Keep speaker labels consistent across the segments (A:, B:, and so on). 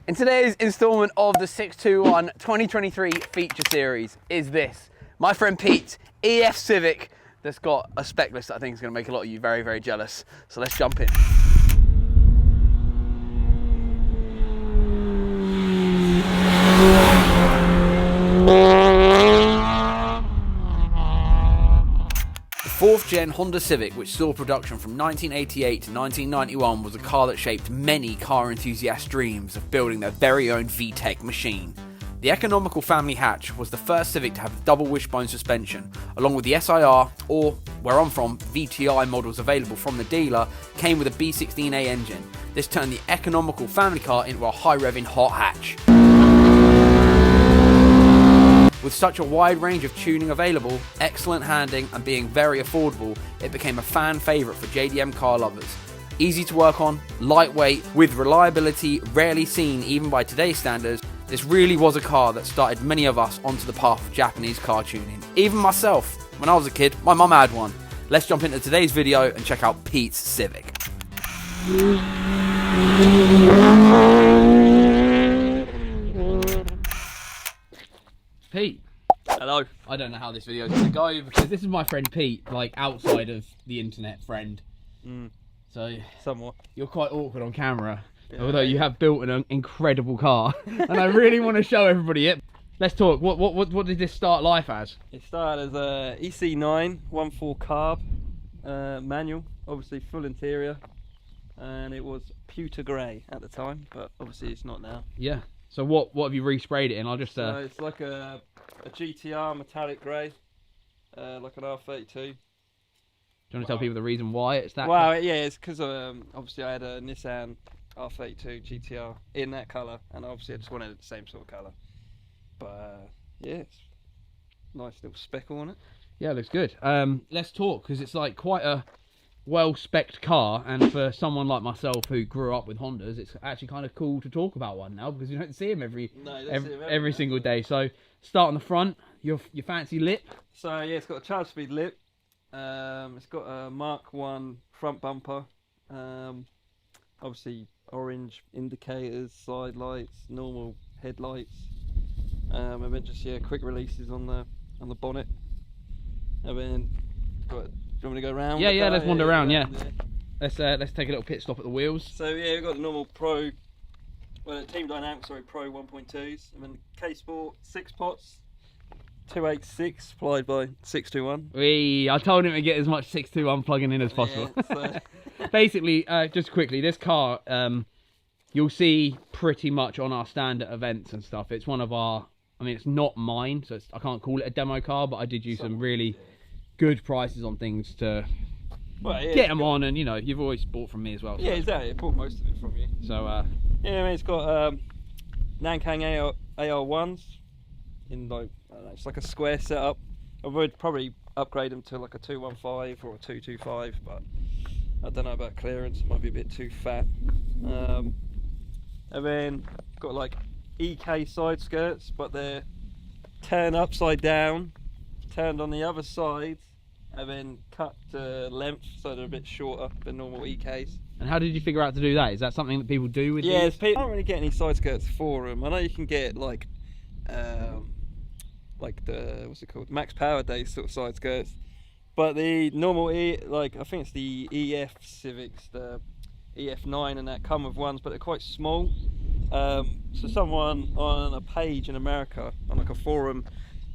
A: In today's instalment of the 621 2023 feature series is this. My friend Pete, EF Civic, that's got a spec list that I think is going to make a lot of you very, very jealous. So let's jump in. The 4th gen Honda Civic, which saw production from 1988 to 1991, was a car that shaped many car enthusiasts' dreams of building their very own Vtec machine. The economical family hatch was the first Civic to have a double wishbone suspension, along with the SIR, or where I'm from, VTI models available from the dealer, came with a B18C engine. This turned the economical family car into a high-revving hot hatch. With such a wide range of tuning available, excellent handling and being very affordable, it became a fan favourite for JDM car lovers. Easy to work on, lightweight, with reliability rarely seen even by today's standards, this really was a car that started many of us onto the path of Japanese car tuning. Even myself, when I was a kid, my mum had one. Let's jump into today's video and check out Pete's Civic. Pete.
B: Hello.
A: I don't know how this video is going to go because this is my friend Pete, like outside of the internet friend. So
B: Somewhat.
A: You're quite awkward on camera,
B: Yeah.
A: although you have built an incredible car, and I really want to show everybody it. Let's talk. What did this start life as?
B: It started as a EC9 1.4 carb manual, obviously full interior, and it was pewter grey at the time, but obviously it's not now.
A: Yeah. So what have you resprayed it in? I'll just.
B: So it's like a GTR metallic grey, like an R32.
A: Do you want to tell people the reason why it's that?
B: Well, yeah, it's because obviously I had a Nissan R32 GTR in that colour, and obviously I just wanted the same sort of colour. But yeah, it's nice little speckle on it.
A: Yeah, it looks good. Let's talk, because it's like quite a well-spec'd car, and for someone like myself who grew up with Hondas, it's actually kind of cool to talk about one now, because you don't see them every single day. So start on the front, your fancy lip.
B: So yeah, it's got a charge speed lip. It's got a Mark 1 front bumper. Obviously orange indicators, side lights, normal headlights. And then just quick releases on the bonnet. And then do you want me to go around?
A: Yeah, let's wander around. Yeah. Let's take a little pit stop at the wheels.
B: So yeah, we've got the normal Pro, Team Dynamics, Pro 1.2s, and then K-Sport 6 pots, 286 supplied by 621.
A: I told him to get as much 621 plugging in as possible.
B: Yeah, so.
A: Basically, just quickly, this car you'll see pretty much on our standard events and stuff. It's one of our, I mean, it's not mine, so I can't call it a demo car, but I did use some really good prices on things to get them on, and you know, you've always bought from me as well. So.
B: Yeah, exactly. I bought most of it from you.
A: So
B: yeah, I mean, it's got Nankang AR1s in like, I don't know, it's like a square setup. I would probably upgrade them to like a 215 or a 225, but I don't know about clearance. It might be a bit too fat. And then got like EK side skirts, but they're turned upside down, turned on the other side, and then cut to length, so they're a bit shorter than normal EKs.
A: And how did you figure out to do that? Is that something that people do with
B: these?
A: People
B: can't really get any side skirts for them. I know you can get like the what's it called, Max Power Day sort of side skirts, but the normal I think it's the EF Civics, the EF9 and that come with ones, but they're quite small. So someone on a page in America on like a forum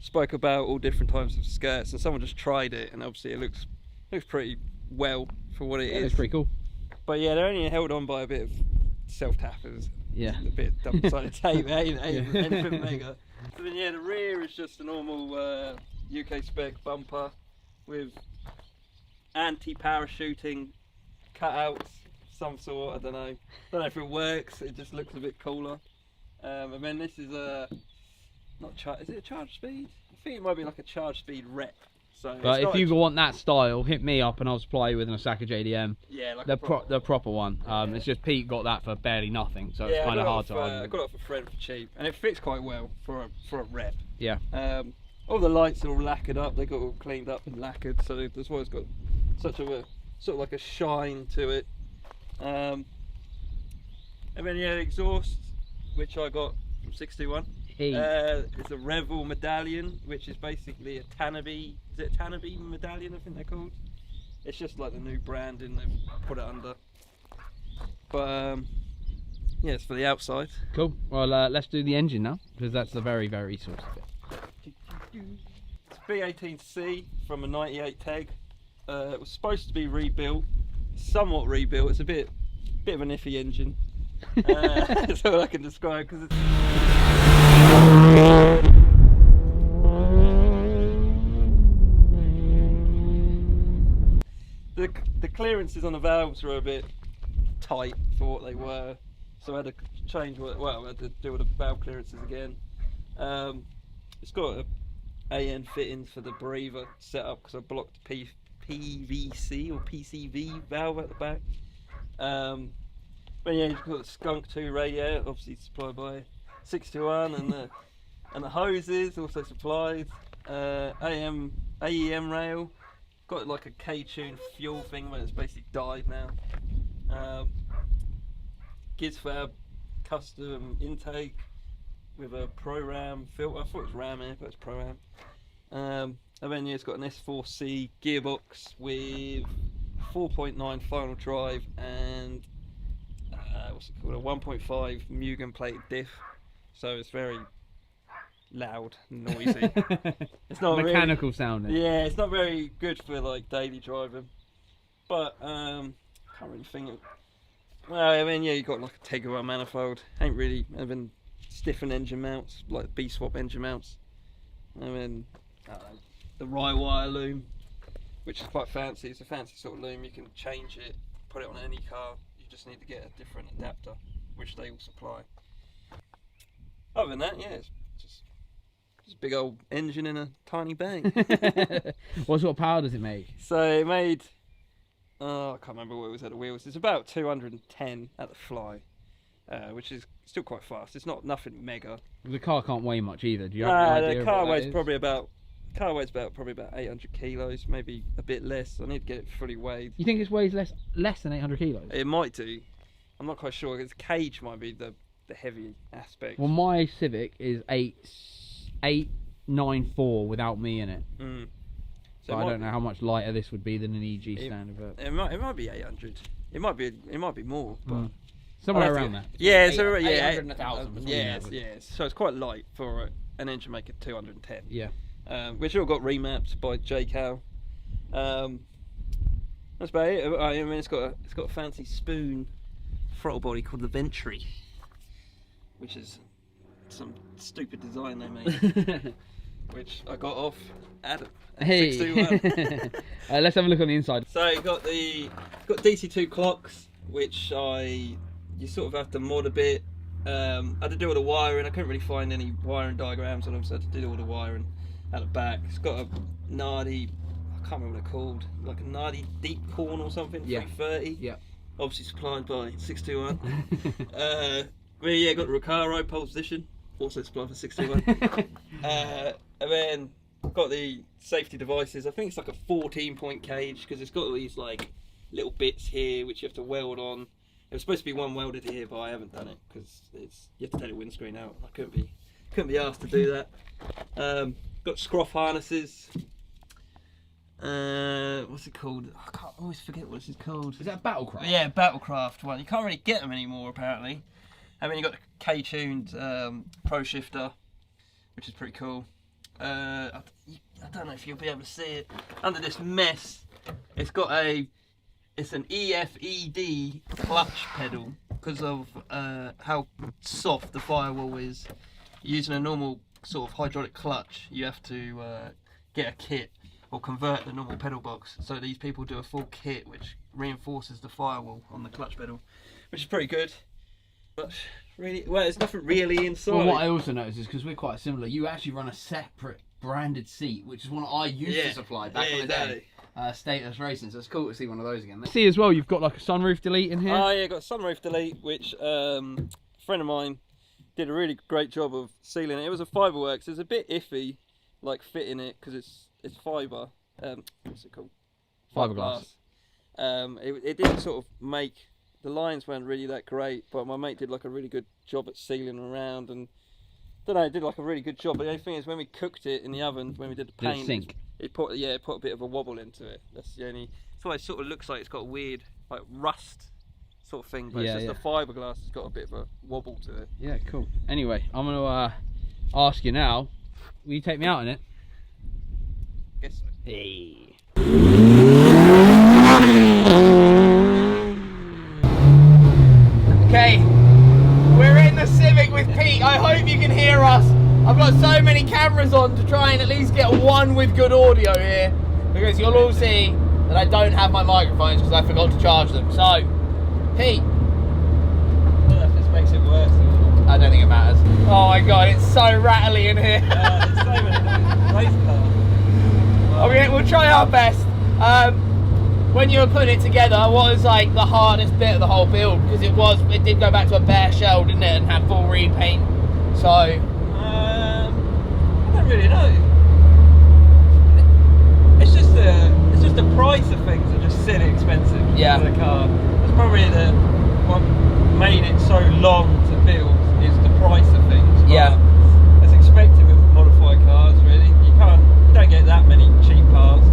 B: spoke about all different types of skirts, and someone just tried it, and obviously it looks pretty well for what it is.
A: It's pretty cool.
B: But yeah, they're only held on by a bit of self-tappers.
A: Yeah.
B: A bit of double-sided tape, anything mega. So then yeah, the rear is just a normal UK spec bumper with anti-parachuting cutouts, some sort. I don't know if it works. It just looks a bit cooler. And then this is is it a charge speed? I think it might be like a charge speed rep. So
A: but if you want that style, hit me up and I'll supply you with an Osaka JDM.
B: Yeah, like
A: the proper one. It's just Pete got that for barely nothing, so it's kind of hard to argue.
B: I got it for friend for cheap, and it fits quite well for a rep.
A: Yeah.
B: All the lights are all lacquered up. They got all cleaned up and lacquered, so that's why it's got such a sort of like a shine to it. And then yeah, the exhaust which I got from 621.
A: Hey.
B: It's a Revel medallion, which is basically a Tanabe. Is it a Tanabe medallion? I think they're called. It's just like the new branding they've put it under. But yeah, it's for the outside.
A: Cool. Well, let's do the engine now, because that's the very, very source of it.
B: It's B18C from a 98 Teg. It was supposed to be rebuilt, somewhat rebuilt. It's a bit of an iffy engine. That's all I can describe, because it's... The clearances on the valves were a bit tight for what they were, so I had to change I had to do all the valve clearances again. It's got a AN fittings for the breather set up because I blocked PVC or PCV valve at the back. But yeah, you've got the Skunk 2 radiator, obviously supplied by 621, and the hoses also supplied. AEM rail, got like a K-tune fuel thing, but it's basically died now. Gizfab custom intake with a Pro-Ram filter. I thought it was Ram here, but it's Pro-Ram. And then yeah, it's got an S4C gearbox with 4.9 final drive and what's it called, a 1.5 Mugen plated diff. So it's very loud, noisy. It's not
A: mechanical
B: really,
A: sounding.
B: Yeah, it's not very good for like daily driving. But can't really think of. Well, I mean, yeah, you got like a Tegra manifold. Ain't really having stiffened engine mounts, like B-swap engine mounts. I mean, the Rye wire loom, which is quite fancy. It's a fancy sort of loom. You can change it, put it on any car. You just need to get a different adapter, which they will supply. Other than that, yeah, it's just a big old engine in a tiny bang.
A: What sort of power does it make?
B: So it made, I can't remember what it was at the wheels. It's about 210 at the fly, which is still quite fast. It's not nothing mega.
A: The car can't weigh much either. Do you have an idea
B: the car
A: of what
B: weighs
A: that is?
B: probably about probably about 800 kilos, maybe a bit less. I need to get it fully weighed.
A: You think it weighs less than 800 kilos?
B: It might do. I'm not quite sure. The cage might be the heavy aspect.
A: Well, my Civic is 894 without me in it.
B: Mm.
A: So I don't know how much lighter this would be than an EG standard. But
B: it might be 800. It might be more, but
A: somewhere around there.
B: Yeah, so yeah,
A: 800 and 1,000.
B: Yeah. So it's quite light for an engine maker 210.
A: Yeah.
B: Which all got remapped by JCal. That's about it. I mean, it's got a fancy spoon throttle body called the Ventry, which is some stupid design they made, which I got off Adam.
A: Hey.
B: 621.
A: Let's have a look on the inside.
B: So it's got DC2 clocks, which you sort of have to mod a bit. I had to do all the wiring. I couldn't really find any wiring diagrams on them, so I had to do all the wiring at the back. It's got a Nardi, I can't remember what it's called, like a Nardi deep corn or something,
A: Yeah.
B: 330.
A: Yeah.
B: Obviously supplied by 621. Yeah, got the Recaro pole position, also supplied for 621. And then got the safety devices. I think it's like a 14-point cage because it's got all these like little bits here which you have to weld on. It was supposed to be one welded here, but I haven't done it because you have to take the windscreen out. I couldn't be asked to do that. Got scroff harnesses. What's it called? I always forget what this is called.
A: Is that a Battlecraft?
B: Yeah, Battlecraft one. You can't really get them anymore apparently. And then you got the K-tuned Pro Shifter, which is pretty cool. I don't know if you'll be able to see it under this mess. It's an EFED clutch pedal because of how soft the firewall is. Using a normal sort of hydraulic clutch, you have to get a kit or convert the normal pedal box. So these people do a full kit which reinforces the firewall on the clutch pedal, which is pretty good. But really, well, there's nothing really inside.
A: Well, what I also noticed is because we're quite similar, you actually run a separate branded seat, which is one I used to supply back in the day. Status Racing, so it's cool to see one of those again. See as well, you've got like a sunroof delete in here.
B: Oh yeah, got a sunroof delete, which a friend of mine did a really great job of sealing it. It was a Fiberworks. It's a bit iffy, like fitting it because it's fibre. What's it called?
A: Fiberglass.
B: It didn't sort of make the lines weren't really that great, but my mate did like a really good job at sealing around, and I don't know, it did like a really good job. But the only thing is, when we cooked it in the oven, when we did the paint,
A: Did it sink?
B: It put a bit of a wobble into it. That's the only. That's why it sort of looks like it's got a weird like rust sort of thing, but it's just the fiberglass has got a bit of a wobble to it.
A: Yeah, cool. Anyway, I'm gonna ask you now. Will you take me out in it?
B: Guess so.
A: Hey. Okay, we're in the Civic with Pete. I hope you can hear us. I've got so many cameras on to try and at least get one with good audio here, because you'll all see that I don't have my microphones because I forgot to charge them. So, Pete.
B: I don't know if this makes it worse.
A: I don't think it matters. Oh my god, it's so rattly in here.
B: There's so many race cars.
A: Okay, we'll try our best. When you were putting it together, what was like the hardest bit of the whole build? Because it did go back to a bare shell, didn't it, and have full repaint. So
B: I don't really know. It's just the price of things are just silly expensive.
A: Yeah.
B: For the car. That's probably what made it so long to build is the price of things. But
A: yeah.
B: as expected with modified cars, really, you don't get that many cheap cars.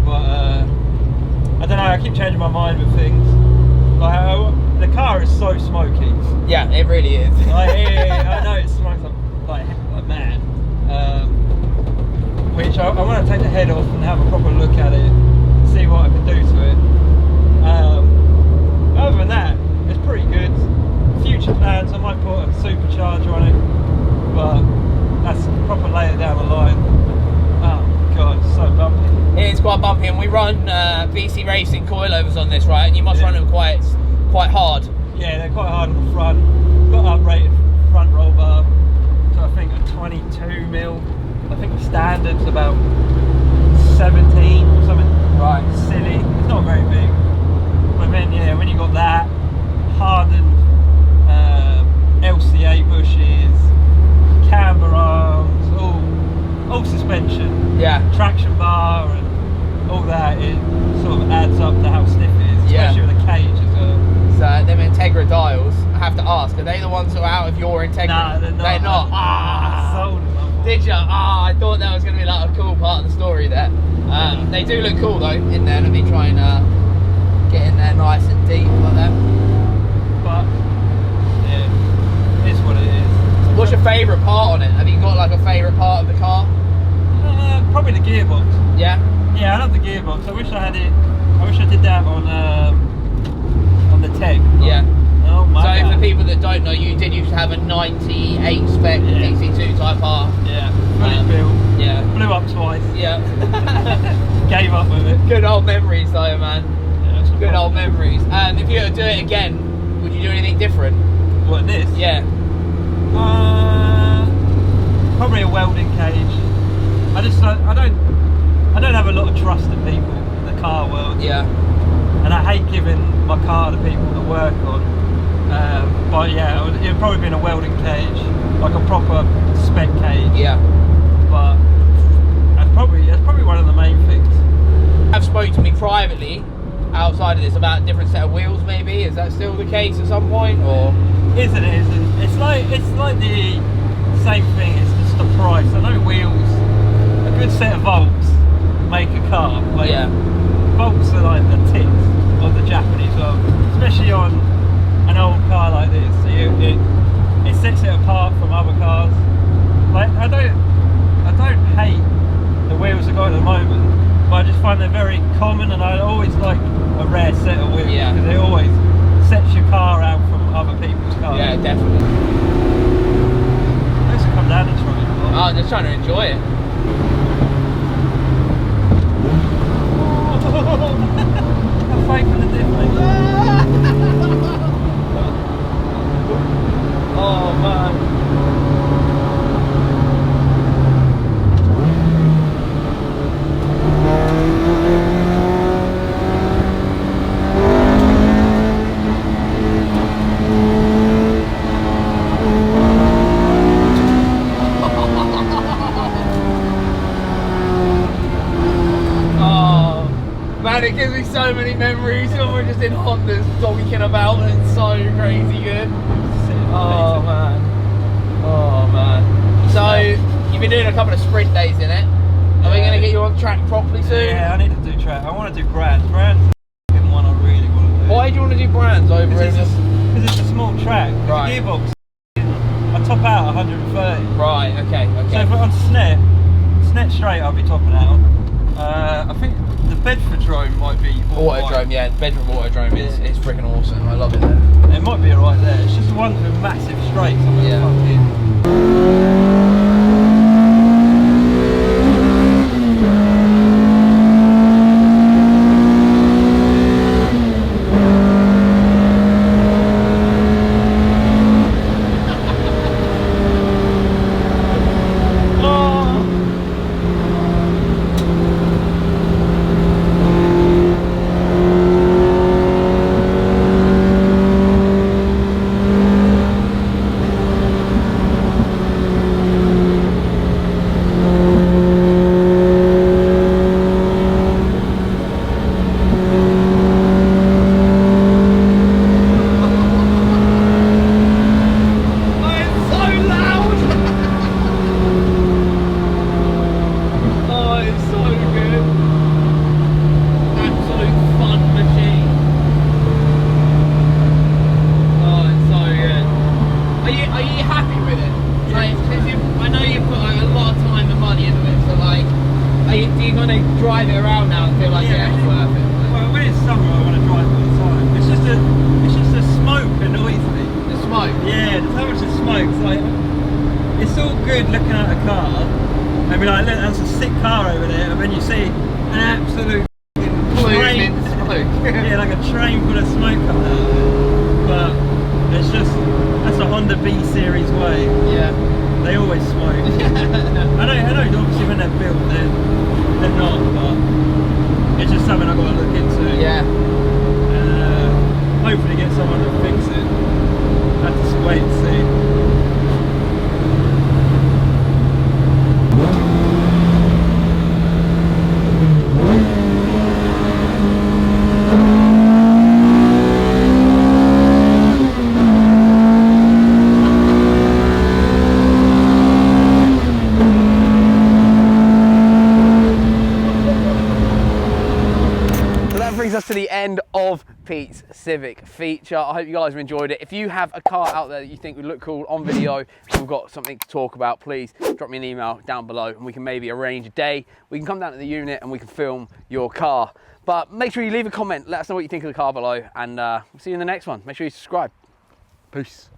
B: But I don't know. I keep changing my mind with things. Like the car is so smoky.
A: Yeah, it really is.
B: I know it smokes like mad. Which I want to take the head off and have a proper look at it, see what I can do to it. Other than that, it's pretty good. Future plans, I might put a supercharger on it, but that's proper later down the line. Oh god, it's so bumpy.
A: It is quite bumpy, and we run BC Racing coilovers on this, right? And you must run them quite hard.
B: Yeah, they're quite hard on the front. Got uprated front roll bar, so I think a 22 mil. I think the standard's about 17 or something.
A: Right.
B: Silly. It's not very big. But then, yeah, when you got that, hardened LCA bushes, camber arms, all suspension.
A: Yeah.
B: Traction bar and all that, it sort of adds up to how stiff it is, especially with a cage as well.
A: So them Integra dials, I have to ask, are they the ones that are out of your Integra?
B: Nah, they're not.
A: They're not.
B: Sold them.
A: Did you? I thought that was going to be like a cool part of the story there. They do look cool though in there. Let me try and get in there nice and deep like that.
B: But yeah, it's what it is.
A: What's your favourite part on it? Have you got like a favourite part of the car?
B: Probably the gearbox.
A: Yeah?
B: Yeah, I love the gearbox. I wish I had it. I wish I did that on the Tech.
A: Yeah.
B: Oh my
A: So
B: god.
A: for people that don't know, you did used to have a 98 spec DC2 Type R.
B: Yeah, fully built.
A: Yeah.
B: Blew up twice.
A: Yeah.
B: Gave up with it.
A: Good old memories though, man.
B: Yeah,
A: Good old memories. If you were to do it again, would you do anything different?
B: What, this?
A: Yeah.
B: Probably a welding cage. I don't have a lot of trust in people in the car world.
A: Yeah.
B: And I hate giving my car to people that work on. But yeah, it would probably been a welding cage, like a proper spec cage.
A: Yeah.
B: But that's probably one of the main things.
A: Have spoke to me privately outside of this about a different set of wheels maybe. Is that still the case at some point, or?
B: Isn't it? Isn't. It's like the same thing, it's just the price. I know wheels, a good set of bolts make a car. Like,
A: yeah.
B: Bolts are like the tits of the Japanese world, especially on an old car like this. So it sets it apart from other cars. Like I don't hate the wheels I got at the moment, but I just find they're very common, and I always like a rare set of wheels because it always sets your car out from other people's cars.
A: Yeah, definitely.
B: Let's come down and try it.
A: Oh, I'm just trying to enjoy it.
B: Have faith in the difference.
A: Oh man. Man, it gives me so many memories when we're just in Hondas dogging about and it's so crazy good. Oh man. Oh man. So you've been doing a couple of sprint days in it. Are we going to get you on track properly soon?
B: Yeah, I need to do track. I want to do Brands. Brands is the one I really want to do.
A: Why do you want to do Brands over
B: Because it's a small track.
A: Right.
B: The gearbox, I top out 130.
A: Right, okay.
B: So if on Snet straight I'll be topping out. I think the Bedfordrome might be
A: Autodrome, yeah, the Bedroom Autodrome is freaking awesome. I love it there.
B: It might be alright there. It's just the ones with massive straights.
A: Drive it around now and feel like it's worth it.
B: Well, when it's summer, I want to drive all the time. It's just the smoke annoys me.
A: The smoke?
B: Yeah, there's so much of smoke. It's like, it's all good looking at a car and be like, look, that's a sick car over there, and then you see an absolute train, yeah, like a train full of smoke coming out of it. But it's just, that's a Honda B series way.
A: Yeah.
B: They always smoke. I know, obviously when they're built, they're not, but it's just something I've got to look into.
A: Yeah.
B: And hopefully get someone to fix it. I have to just wait and see.
A: Us to the end of Pete's Civic feature. I hope you guys have enjoyed it. If you have a car out there that you think would look cool on video and we've got something to talk about, please drop me an email down below and we can maybe arrange a day. We can come down to the unit and we can film your car. But make sure you leave a comment, let us know what you think of the car below, and we'll see you in the next one. Make sure you subscribe. Peace.